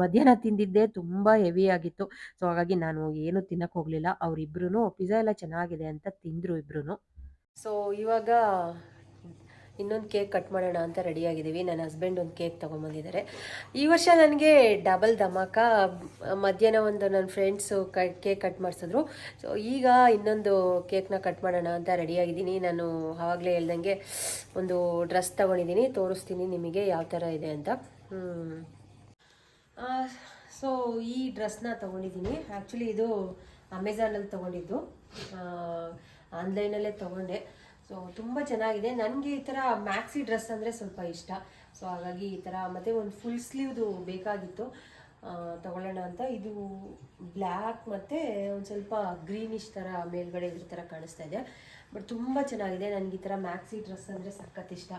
ಮಧ್ಯಾಹ್ನ ತಿಂದಿದ್ದೆ ತುಂಬ ಹೆವಿ ಆಗಿತ್ತು. ಸೊ ಹಾಗಾಗಿ ನಾನು ಏನು ತಿನ್ನಕ್ಕೆ ಹೋಗಲಿಲ್ಲ. ಅವರಿಬ್ರೂ ಪಿಜ್ಜಾ ಎಲ್ಲ ಚೆನ್ನಾಗಿದೆ ಅಂತ ತಿಂದರು ಇಬ್ರೂ. ಸೊ ಇವಾಗ ಇನ್ನೊಂದು ಕೇಕ್ ಕಟ್ ಮಾಡೋಣ ಅಂತ ರೆಡಿಯಾಗಿದ್ದೀವಿ. ನನ್ನ ಹಸ್ಬೆಂಡ್ ಒಂದು ಕೇಕ್ ತೊಗೊಂಬಂದಿದ್ದಾರೆ. ಈ ವರ್ಷ ನನಗೆ ಡಬಲ್ ಧಮಾಕ. ಮಧ್ಯಾಹ್ನ ಒಂದು ನನ್ನ ಫ್ರೆಂಡ್ಸು ಕೇಕ್ ಕಟ್ ಮಾಡಿಸಿದ್ರು. ಸೊ ಈಗ ಇನ್ನೊಂದು ಕೇಕ್ನ ಕಟ್ ಮಾಡೋಣ ಅಂತ ರೆಡಿಯಾಗಿದ್ದೀನಿ. ನಾನು ಆವಾಗಲೇ ಹೇಳ್ದಂಗೆ ಒಂದು ಡ್ರೆಸ್ ತೊಗೊಂಡಿದ್ದೀನಿ, ತೋರಿಸ್ತೀನಿ ನಿಮಗೆ ಯಾವ ಥರ ಇದೆ ಅಂತ. ಸೊ ಈ ಡ್ರೆಸ್ನ ತೊಗೊಂಡಿದ್ದೀನಿ. ಆ್ಯಕ್ಚುಲಿ ಇದು ಅಮೆಝಾನಲ್ಲಿ ತೊಗೊಂಡಿದ್ದು, ಆನ್ಲೈನಲ್ಲೇ ತೊಗೊಂಡೆ. ಸೊ ತುಂಬ ಚೆನ್ನಾಗಿದೆ. ನನಗೆ ಈ ಥರ ಮ್ಯಾಕ್ಸಿ ಡ್ರೆಸ್ ಅಂದರೆ ಸ್ವಲ್ಪ ಇಷ್ಟ. ಸೊ ಹಾಗಾಗಿ ಈ ಥರ ಮತ್ತು ಒಂದು ಫುಲ್ ಸ್ಲೀವ್ದು ಬೇಕಾಗಿತ್ತು, ತಗೊಳ್ಳೋಣ ಅಂತ. ಇದು ಬ್ಲ್ಯಾಕ್ ಮತ್ತು ಒಂದು ಸ್ವಲ್ಪ ಗ್ರೀನಿಶ್ ಥರ ಮೇಲ್ಗಡೆ ಇದ್ರ ಥರ ಕಾಣಿಸ್ತಾ ಇದೆ, ಬಟ್ ತುಂಬ ಚೆನ್ನಾಗಿದೆ. ನನಗೆ ಈ ಥರ ಮ್ಯಾಕ್ಸಿ ಡ್ರೆಸ್ ಅಂದರೆ ಸಖತ್ ಇಷ್ಟ.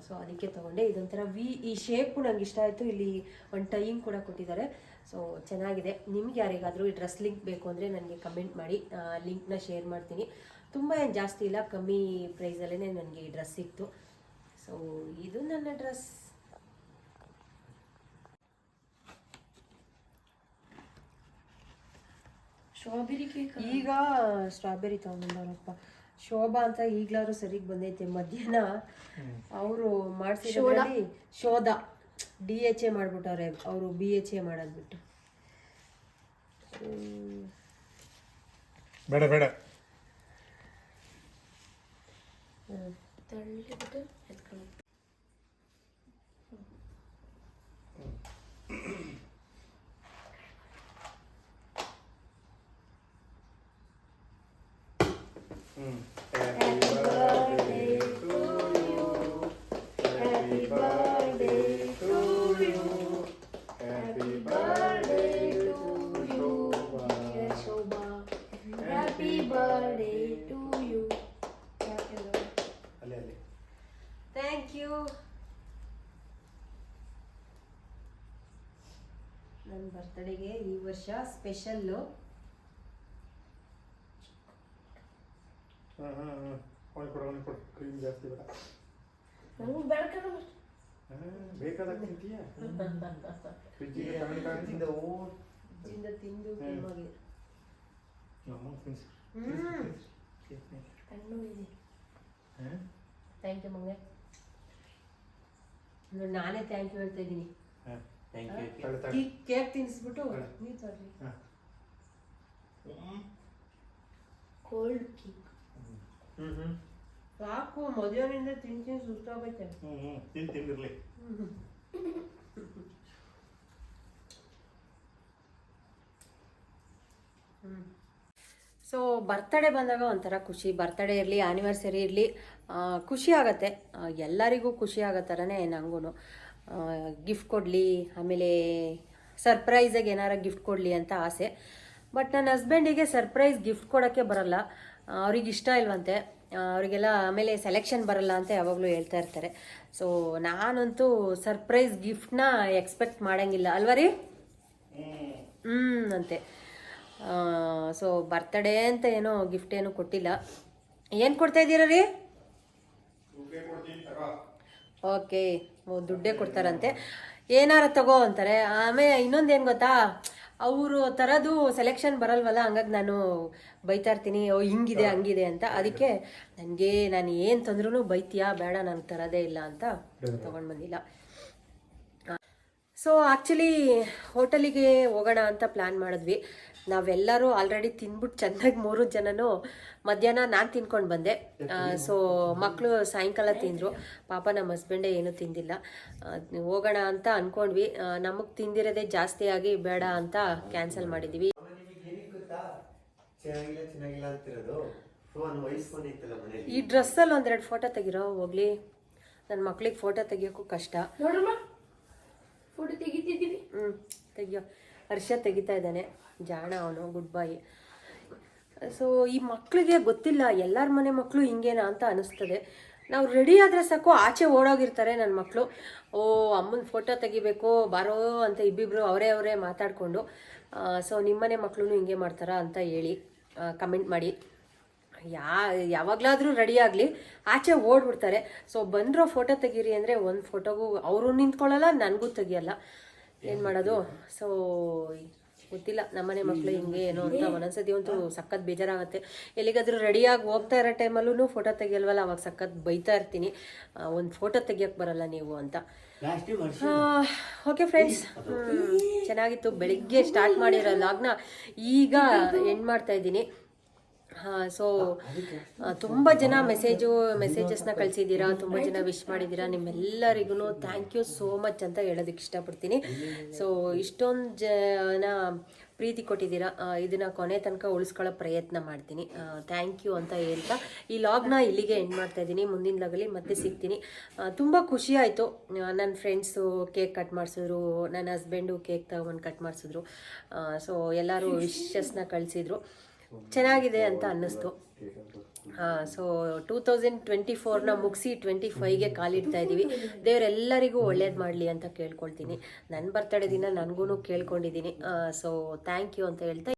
ಸೊ ಅದಕ್ಕೆ ತೊಗೊಂಡೆ. ಇದೊಂಥರ ಈ ಶೇಪು ನಂಗೆ ಇಷ್ಟ ಆಯಿತು. ಇಲ್ಲಿ ಒಂದು ಟೈಯಿಂಗ್ ಕೂಡ ಕೊಟ್ಟಿದ್ದಾರೆ. ಸೊ ಚೆನ್ನಾಗಿದೆ. ನಿಮ್ಗೆ ಯಾರಿಗಾದರೂ ಈ ಡ್ರೆಸ್ ಲಿಂಕ್ ಬೇಕು ಅಂದರೆ ನನಗೆ ಕಮೆಂಟ್ ಮಾಡಿ, ಲಿಂಕ್ನ ಶೇರ್ ಮಾಡ್ತೀನಿ. ತುಂಬ ಏನು ಜಾಸ್ತಿ ಇಲ್ಲ, ಕಮ್ಮಿ ಪ್ರೈಸಲ್ಲೇ ನನಗೆ ಈ ಡ್ರೆಸ್ ಸಿಕ್ತು. ಸೊ ಇದು ನನ್ನ ಡ್ರೆಸ್. ಸ್ಟ್ರಾಬೆರಿ ಕೇಕ್ ಈಗ ಸ್ಟ್ರಾಬೆರಿ ತೊಗೊಂಡವ್ರಪ್ಪ. ಶೋಭಾ ಅಂತ ಈಗಲಾದ್ರು ಸರಿಗೆ ಬಂದೈತೆ. ಮಧ್ಯಾಹ್ನ ಅವರು ಮಾಡಿಸಿದ್ರಲ್ಲಿ ಶೋಧ DHA ಮಾಡಿಬಿಟ್ಟವ್ರೆ, ಅವರು BHA ಮಾಡೋದ್ಬಿಟ್ಟು. ಬೇಡ ಬೇಡ ತಳ್ಳಿಬಿಟ್ಟು ಎತ್ಕೊಂಡು ಥ್ಯಾಂಕ್ ಯು. ನನ್ನ ಬರ್ತಡೆಗೆ ಈ ವರ್ಷ ಸ್ಪೆಷಲ್ಲು ಕೊಡು ಕ್ರೀಮ್ ಜಾಸ್ತಿ ಬೇಡ. ನನಗೂ ಬೆಳಕನ ಬೇಕಾದಾಗ ತಿಂತೀಯ ಫ್ರಿಜ್ಜಿಗೆ ತಗೊಂಡು ತಿಂದು ಕೆಮ್ಮಾಗಿದೆ. ಕಣ್ಣು ಇದೆ. ಥ್ಯಾಂಕ್ ಯು ಮಗನೇ. ನಾನೇ ಥ್ಯಾಂಕ್ ಯು ಹೇಳ್ತಾ ಇದ್ದೀನಿ. ಕೇಕ್ ತಿನ್ನಿಸ್ಬಿಟ್ಟು ನೀವು ತರ್ರಿ. ಕೋಲ್ಡ್ ಕೇಕ್ ಸಾಕು, ಮದುವೆನಿಂದ ತಿಂದು ಸುಸ್ತಾಗೈತೆ. ತಿಂದಿರ್ಲಿ. ಸೊ ಬರ್ತಡೇ ಬಂದಾಗ ಒಂಥರ ಖುಷಿ. ಬರ್ತಡೇ ಇರಲಿ, ಆ್ಯನಿವರ್ಸರಿ ಇರಲಿ, ಖುಷಿ ಆಗತ್ತೆ. ಎಲ್ಲರಿಗೂ ಖುಷಿ ಆಗೋ ಥರನೇ ನನಗೂ. ಗಿಫ್ಟ್ ಕೊಡಲಿ, ಆಮೇಲೆ ಸರ್ಪ್ರೈಸಾಗಿ ಏನಾರ ಗಿಫ್ಟ್ ಕೊಡಲಿ ಅಂತ ಆಸೆ. ಬಟ್ ನನ್ನ ಹಸ್ಬೆಂಡಿಗೆ ಸರ್ಪ್ರೈಸ್ ಗಿಫ್ಟ್ ಕೊಡೋಕ್ಕೆ ಬರಲ್ಲ, ಅವ್ರಿಗೆ ಇಷ್ಟ ಇಲ್ವಂತೆ. ಅವರಿಗೆಲ್ಲ ಆಮೇಲೆ ಸೆಲೆಕ್ಷನ್ ಬರಲ್ಲ ಅಂತ ಯಾವಾಗಲೂ ಹೇಳ್ತಾ ಇರ್ತಾರೆ. ಸೊ ನಾನಂತೂ ಸರ್ಪ್ರೈಸ್ ಗಿಫ್ಟ್ನ ಎಕ್ಸ್ಪೆಕ್ಟ್ ಮಾಡೋಂಗಿಲ್ಲ ಅಲ್ವ ರೀ? ಅಂತೆ. ಸೊ ಬರ್ತಡೇ ಅಂತ ಏನೋ ಗಿಫ್ಟ್ ಏನೂ ಕೊಟ್ಟಿಲ್ಲ. ಏನು ಕೊಡ್ತಾ ಇದ್ದೀರಾ ರೀ? ಓಕೆ, ದುಡ್ಡೇ ಕೊಡ್ತಾರಂತೆ. ಏನಾರ ತಗೋ ಅಂತಾರೆ. ಆಮೇಲೆ ಇನ್ನೊಂದು ಏನು ಗೊತ್ತಾ, ಅವರು ತರೋದು ಸೆಲೆಕ್ಷನ್ ಬರಲ್ವಲ್ಲ, ಹಂಗಾಗಿ ನಾನು ಬೈತಾ ಇರ್ತೀನಿ, ಓ ಹಿಂಗಿದೆ ಹಂಗಿದೆ ಅಂತ. ಅದಕ್ಕೆ ನಾನು ಏನು ತಂದ್ರೂ ಬೈತೀಯಾ, ಬೇಡ ನನಗೆ ತರೋದೇ ಇಲ್ಲ ಅಂತ ತೊಗೊಂಡು ಬಂದಿಲ್ಲ. ಸೊ ಆ್ಯಕ್ಚುಲಿ ಹೋಟೆಲಿಗೆ ಹೋಗೋಣ ಅಂತ ಪ್ಲ್ಯಾನ್ ಮಾಡಿದ್ವಿ. ನಾವೆಲ್ಲರೂ ಆಲ್ರೆಡಿ ತಿಂದ್ಬಿಟ್ಟು ಚೆನ್ನಾಗಿ 3 ಜನನು ಮಧ್ಯಾಹ್ನ ನಾನು ತಿನ್ಕೊಂಡು ಬಂದೆ. ಸೊ ಮಕ್ಕಳು ಸಾಯಂಕಾಲ ತಿಂದರು. ಪಾಪ ನಮ್ಮ ಹಸ್ಬೆಂಡೇ ಏನೂ ತಿಂದಿಲ್ಲ. ಹೋಗೋಣ ಅಂತ ಅಂದ್ಕೊಂಡ್ವಿ. ನಮಗೆ ತಿಂದಿರೋದೇ ಜಾಸ್ತಿ ಆಗಿ ಬೇಡ ಅಂತ ಕ್ಯಾನ್ಸಲ್ ಮಾಡಿದ್ದೀವಿ. ಚೆನ್ನಾಗಿಲ್ಲ ಅಂತಿರೋದು ಫೋನ್ ವಹಿಸ್ಕೊಂಡಿತ್ತಲ್ಲ ಮನೇಲಿ. ಈ ಡ್ರೆಸ್ಸಲ್ಲಿ 1-2 ಫೋಟೋ ತೆಗಿರೋ ಹೋಗ್ಲಿ. ನನ್ನ ಮಕ್ಳಿಗೆ ಫೋಟೋ ತೆಗಿಯೋಕ್ಕೂ ಕಷ್ಟ. ಫೋಟೋ ತೆಗಿತಿದ್ದೀವಿ. ತೆಗಿಯೋ. ಹರ್ಷ ತೆಗಿತಾ ಇದ್ದಾನೆ, ಜಾಣ ಅವನು, ಗುಡ್ ಬಾಯ್. ಸೊ ಈ ಮಕ್ಕಳಿಗೆ ಗೊತ್ತಿಲ್ಲ, ಎಲ್ಲರ ಮನೆ ಮಕ್ಕಳು ಹಿಂಗೇನಾ ಅಂತ ಅನಿಸ್ತದೆ. ನಾವು ರೆಡಿ ಆದರೆ ಸಾಕು ಆಚೆ ಓಡೋಗಿರ್ತಾರೆ ನನ್ನ ಮಕ್ಕಳು. ಓ ಅಮ್ಮನ ಫೋಟೋ ತೆಗಿಬೇಕು ಬಾರೋ ಅಂತ ಇಬ್ಬಿಬ್ರು ಅವರೇ ಮಾತಾಡಿಕೊಂಡು. ಸೊ ನಿಮ್ಮನೆ ಮಕ್ಕಳು ಹಿಂಗೆ ಮಾಡ್ತಾರಾ ಅಂತ ಹೇಳಿ ಕಮೆಂಟ್ ಮಾಡಿ. ಯಾವಾಗಲಾದರೂ ರೆಡಿ ಆಗಲಿ ಆಚೆ ಓಡ್ಬಿಡ್ತಾರೆ. ಸೊ ಬಂದರೂ ಫೋಟೋ ತೆಗೀರಿ ಅಂದರೆ ಒಂದು ಫೋಟೋಗೂ ಅವರು ನಿಂತ್ಕೊಳ್ಳಲ್ಲ, ನನಗೂ ತೆಗಿಯಲ್ಲ. ಏನು ಮಾಡೋದು? ಸೊ ಗೊತ್ತಿಲ್ಲ, ನಮ್ಮನೆ ಮಕ್ಕಳು ಹಿಂಗೆ ಏನೋ ಅಂತ ಒಂದೊಂದ್ಸತಿ ಅಂತೂ ಸಖತ್ ಬೇಜಾರಾಗುತ್ತೆ. ಎಲ್ಲಿಗಾದರೂ ರೆಡಿಯಾಗಿ ಹೋಗ್ತಾ ಇರೋ ಟೈಮಲ್ಲೂ ಫೋಟೋ ತೆಗಿಯಲ್ವಲ್ಲ, ಅವಾಗ ಸಖತ್ ಬೈತಾ ಇರ್ತೀನಿ, ಒಂದು ಫೋಟೋ ತೆಗಿಯೋಕ್ಕೆ ಬರಲ್ಲ ನೀವು ಅಂತ. ಓಕೆ ಫ್ರೆಂಡ್ಸ್, ಚೆನ್ನಾಗಿತ್ತು. ಬೆಳಿಗ್ಗೆ ಸ್ಟಾರ್ಟ್ ಮಾಡಿರೋ ಲಾಗ್ನ ಈಗ ಎಂಡ್ ಮಾಡ್ತಾ ಇದ್ದೀನಿ. ಸೊ ತುಂಬ ಜನ ಮೆಸೇಜಸ್ನ ಕಳಿಸಿದ್ದೀರಾ, ತುಂಬ ಜನ ವಿಶ್ ಮಾಡಿದ್ದೀರಾ. ನಿಮ್ಮೆಲ್ಲರಿಗೂ ಥ್ಯಾಂಕ್ ಯು ಸೋ ಮಚ್ ಅಂತ ಹೇಳೋದಕ್ಕೆ ಇಷ್ಟಪಡ್ತೀನಿ. ಸೊ ಇಷ್ಟೊಂದು ಜನ ಪ್ರೀತಿ ಕೊಟ್ಟಿದ್ದೀರಾ, ಇದನ್ನು ಕೊನೆ ತನಕ ಉಳಿಸ್ಕೊಳ್ಳೋ ಪ್ರಯತ್ನ ಮಾಡ್ತೀನಿ. ಥ್ಯಾಂಕ್ ಯು ಅಂತ ಹೇಳ್ತಾ ಈ ಲಾಗ್ನ ಇಲ್ಲಿಗೆ ಎಂಡ್ ಮಾಡ್ತಾ ಇದ್ದೀನಿ. ಮುಂದಿನ ಲಾಗಲ್ಲಿ ಮತ್ತೆ ಸಿಗ್ತೀನಿ. ತುಂಬ ಖುಷಿ ಆಯಿತು. ನನ್ನ ಫ್ರೆಂಡ್ಸು ಕೇಕ್ ಕಟ್ ಮಾಡಿಸಿದ್ರು, ನನ್ನ ಹಸ್ಬೆಂಡು ಕೇಕ್ ತಗೊಂಡು ಕಟ್ ಮಾಡಿಸಿದ್ರು. ಸೊ ಎಲ್ಲರೂ ವಿಶಸ್ನ ಕಳಿಸಿದ್ರು. ಚೆನ್ನಾಗಿದೆ ಅಂತ ಅನ್ನಿಸ್ತು. ಸೊ 2024ನ ಮುಗಿಸಿ 25ಗೆ ಕಾಲಿಡ್ತಾ ಇದ್ದೀವಿ. ದೇವರೆಲ್ಲರಿಗೂ ಒಳ್ಳೇದು ಮಾಡಲಿ ಅಂತ ಕೇಳ್ಕೊಳ್ತೀನಿ. ನನ್ನ ಬರ್ತಡೇ ದಿನ ನನಗೂ ಕೇಳ್ಕೊಂಡಿದ್ದೀನಿ. ಸೊ ಥ್ಯಾಂಕ್ ಯು ಅಂತ ಹೇಳ್ತಾ